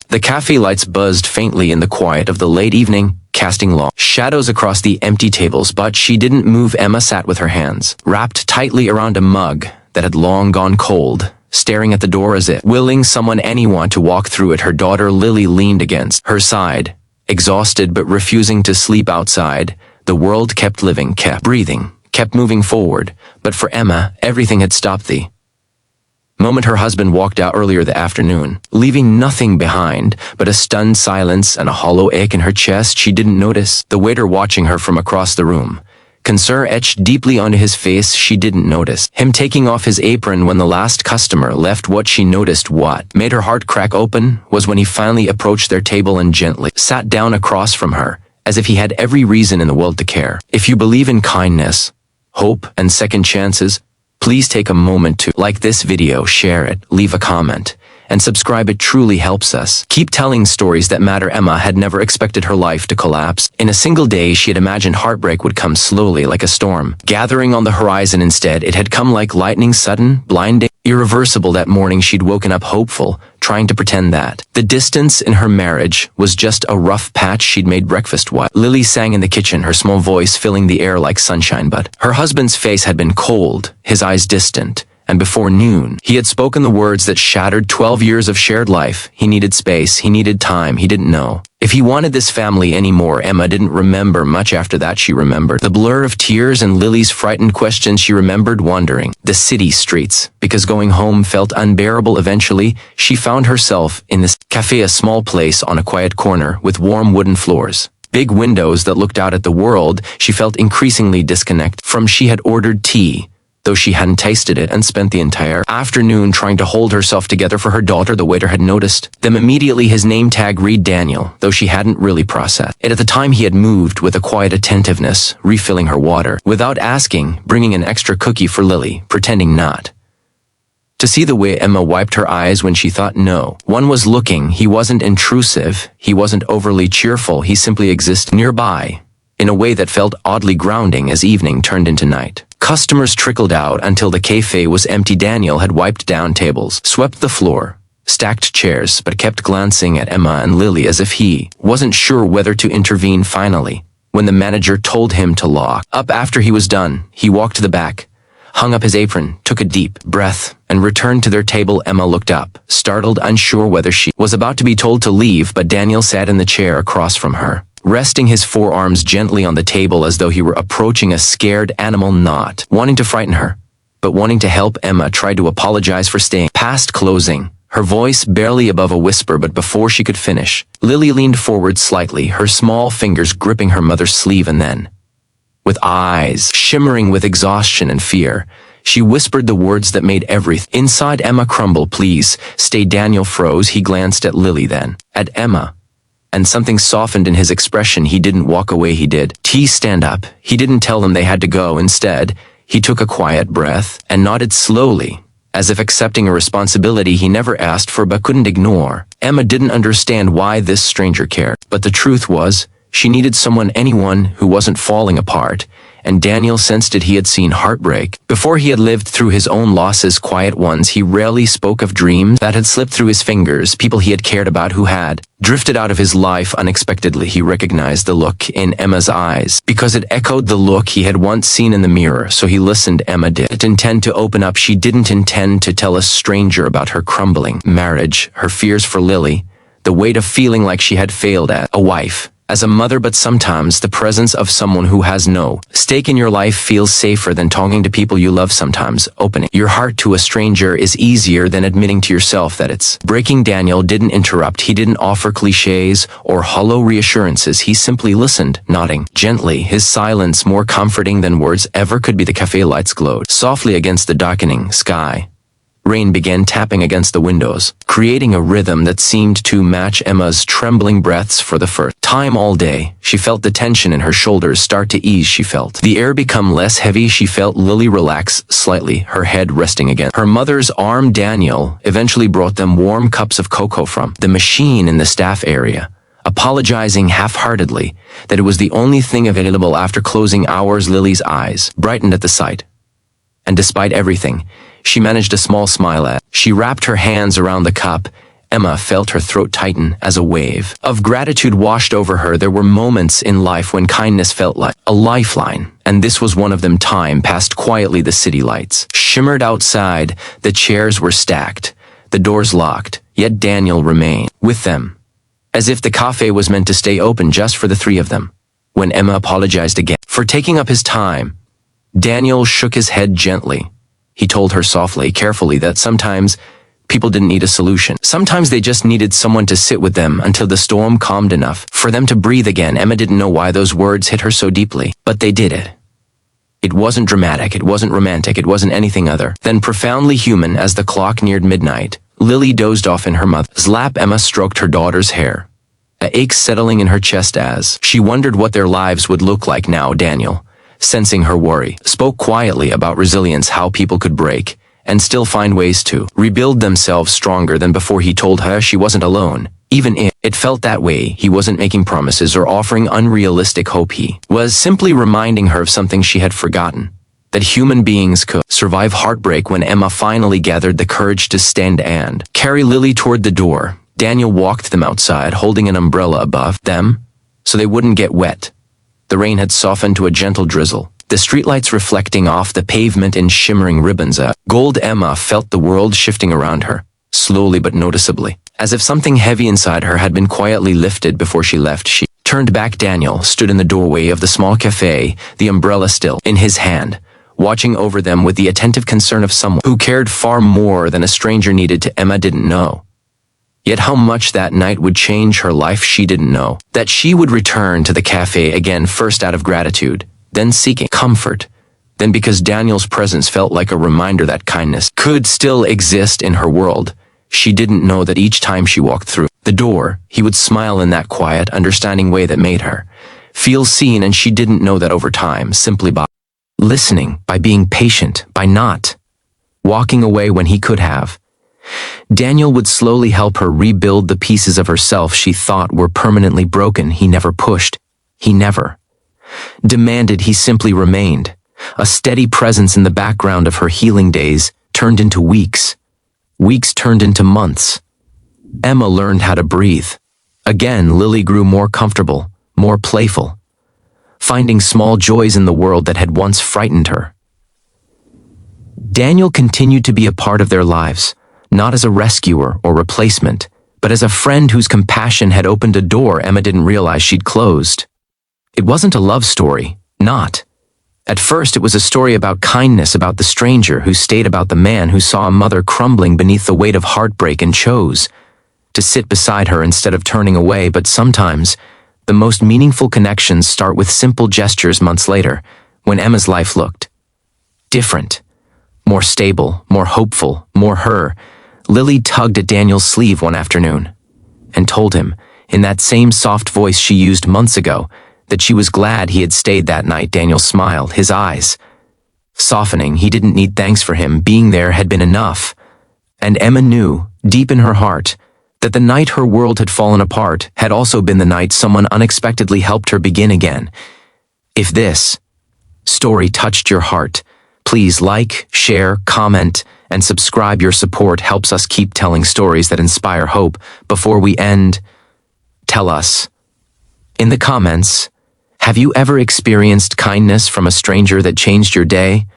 The cafe lights buzzed faintly in the quiet of the late evening, casting long shadows across the empty tables, but she didn't move. Emma sat with her hands wrapped tightly around a mug that had long gone cold, staring at the door as if willing anyone to walk through it. Her daughter Lily leaned against her side, exhausted but refusing to sleep outside. The world kept living, kept breathing, kept moving forward, but for Emma, everything had stopped the moment her husband walked out earlier that afternoon, leaving nothing behind but a stunned silence and a hollow ache in her chest. She didn't notice the waiter watching her from across the room, concern etched deeply onto his face. She didn't notice him taking off his apron when the last customer left. What she noticed, what made her heart crack open, was when he finally approached their table and gently sat down across from her, as if he had every reason in the world to care. If you believe in kindness, hope, and second chances, please take a moment to like this video, share it, leave a comment, and subscribe. It truly helps us keep telling stories that matter. Emma had never expected her life to collapse. In a single day, she had imagined heartbreak would come slowly like a storm, gathering on the horizon. Instead, it had come like lightning, sudden, blinding, irreversible. That morning, she'd woken up hopeful, trying to pretend that the distance in her marriage was just a rough patch. She'd made breakfast while Lily sang in the kitchen, her small voice filling the air like sunshine. But her husband's face had been cold, his eyes distant, and before noon, he had spoken the words that shattered 12 years of shared life. He needed space, he needed time, he didn't know if he wanted this family anymore. Emma didn't remember much after that. She remembered the blur of tears and Lily's frightened questions. She remembered wandering the city streets because going home felt unbearable. Eventually, she found herself in this café, a small place on a quiet corner with warm wooden floors, big windows that looked out at the world. She felt increasingly disconnected from. She had ordered tea, though she hadn't tasted it, and spent the entire afternoon trying to hold herself together for her daughter. The waiter had noticed them immediately. His name tag read Daniel, though she hadn't really processed it at the time. He had moved with a quiet attentiveness, refilling her water without asking, bringing an extra cookie for Lily, pretending not to see the way Emma wiped her eyes when she thought no one was looking. He wasn't intrusive, he wasn't overly cheerful, he simply existed nearby in a way that felt oddly grounding. As evening turned into night, customers trickled out until the cafe was empty. Daniel had wiped down tables, swept the floor, stacked chairs, but kept glancing at Emma and Lily as if he wasn't sure whether to intervene. Finally, when the manager told him to lock up after he was done, he walked to the back, hung up his apron, took a deep breath, and returned to their table. Emma looked up, startled, unsure whether she was about to be told to leave, but Daniel sat in the chair across from her, resting his forearms gently on the table as though he were approaching a scared animal, not wanting to frighten her, but wanting to help. Emma tried to apologize for staying past closing, her voice barely above a whisper, but before she could finish, Lily leaned forward slightly, her small fingers gripping her mother's sleeve, and then, with eyes shimmering with exhaustion and fear, she whispered the words that made everything inside Emma crumble. "Please stay." Daniel froze. He glanced at Lily, then at Emma, and something softened in his expression. He didn't walk away, he did stand up. He didn't tell them they had to go. Instead, he took a quiet breath and nodded slowly, as if accepting a responsibility he never asked for but couldn't ignore. Emma didn't understand why this stranger cared, but the truth was, she needed someone, anyone who wasn't falling apart, and Daniel sensed it. He had seen heartbreak before. He had lived through his own losses, quiet ones. He rarely spoke of dreams that had slipped through his fingers, people he had cared about who had drifted out of his life unexpectedly. He recognized the look in Emma's eyes because it echoed the look he had once seen in the mirror, so he listened. Emma didn't intend to open up. She didn't intend to tell a stranger about her crumbling marriage, her fears for Lily, the weight of feeling like she had failed as a wife, as a mother. But sometimes the presence of someone who has no stake in your life feels safer than talking to people you love. Sometimes opening your heart to a stranger is easier than admitting to yourself that it's breaking. Daniel didn't interrupt. He didn't offer cliches or hollow reassurances. He simply listened, nodding gently, his silence more comforting than words ever could be. The cafe lights glowed softly against the darkening sky. Rain began tapping against the windows, creating a rhythm that seemed to match Emma's trembling breaths. For the first time all day, she felt the tension in her shoulders start to ease. She felt the air become less heavy. She felt Lily relax slightly, her head resting against her mother's arm. Daniel eventually brought them warm cups of cocoa from the machine in the staff area, apologizing half-heartedly that it was the only thing available after closing hours. Lily's eyes brightened at the sight, and despite everything, she managed a small smile as she wrapped her hands around the cup Emma felt her throat tighten as a wave of gratitude washed over her. There were moments in life when kindness felt like a lifeline, and this was one of them. Time passed quietly. The city lights shimmered outside, the chairs were stacked, the doors locked, yet Daniel remained with them, as if the cafe was meant to stay open just for the three of them. When Emma apologized again for taking up his time, Daniel shook his head gently. He told her softly, carefully, that sometimes people didn't need a solution. Sometimes they just needed someone to sit with them until the storm calmed enough for them to breathe again. Emma didn't know why those words hit her so deeply, but they did it. It wasn't dramatic, it wasn't romantic, it wasn't anything other than profoundly human. As the clock neared midnight, Lily dozed off in her mother's lap. Emma stroked her daughter's hair, an ache settling in her chest as she wondered what their lives would look like now. Daniel, sensing her worry, spoke quietly about resilience, how people could break and still find ways to rebuild themselves stronger than before. He told her she wasn't alone, even if it felt that way. He wasn't making promises or offering unrealistic hope. He was simply reminding her of something she had forgotten, that human beings could survive heartbreak. When Emma finally gathered the courage to stand and carry Lily toward the door, Daniel walked them outside, holding an umbrella above them so they wouldn't get wet. The rain had softened to a gentle drizzle, the streetlights reflecting off the pavement in shimmering ribbons of gold. Emma felt the world shifting around her, slowly but noticeably, as if something heavy inside her had been quietly lifted. Before she left, she turned back. Daniel stood in the doorway of the small cafe, the umbrella still in his hand, watching over them with the attentive concern of someone who cared far more than a stranger needed to. Emma didn't know yet how much that night would change her life. She didn't know that she would return to the cafe again, first out of gratitude, then seeking comfort, then because Daniel's presence felt like a reminder that kindness could still exist in her world. She didn't know that each time she walked through the door, he would smile in that quiet, understanding way that made her feel seen. And she didn't know that over time, simply by listening, by being patient, by not walking away when he could have, Daniel would slowly help her rebuild the pieces of herself she thought were permanently broken. He never pushed. He never demanded. He simply remained. A steady presence in the background of her healing days turned into weeks. Weeks turned into months. Emma learned how to breathe. Again, Lily grew more comfortable, more playful, finding small joys in the world that had once frightened her. Daniel continued to be a part of their lives, not as a rescuer or replacement, but as a friend whose compassion had opened a door Emma didn't realize she'd closed. It wasn't a love story, not. At first, it was a story about kindness, about the stranger who stayed, about the man who saw a mother crumbling beneath the weight of heartbreak and chose to sit beside her instead of turning away. But sometimes, the most meaningful connections start with simple gestures. Months later, when Emma's life looked different, more stable, more hopeful, more her, Lily tugged at Daniel's sleeve one afternoon and told him, in that same soft voice she used months ago, that she was glad he had stayed that night. Daniel smiled, his eyes softening. He didn't need thanks for him. Being there had been enough. And Emma knew, deep in her heart, that the night her world had fallen apart had also been the night someone unexpectedly helped her begin again. If this story touched your heart, please like, share, comment, and subscribe. Your support helps us keep telling stories that inspire hope. Before we end, tell us in the comments, have you ever experienced kindness from a stranger that changed your day?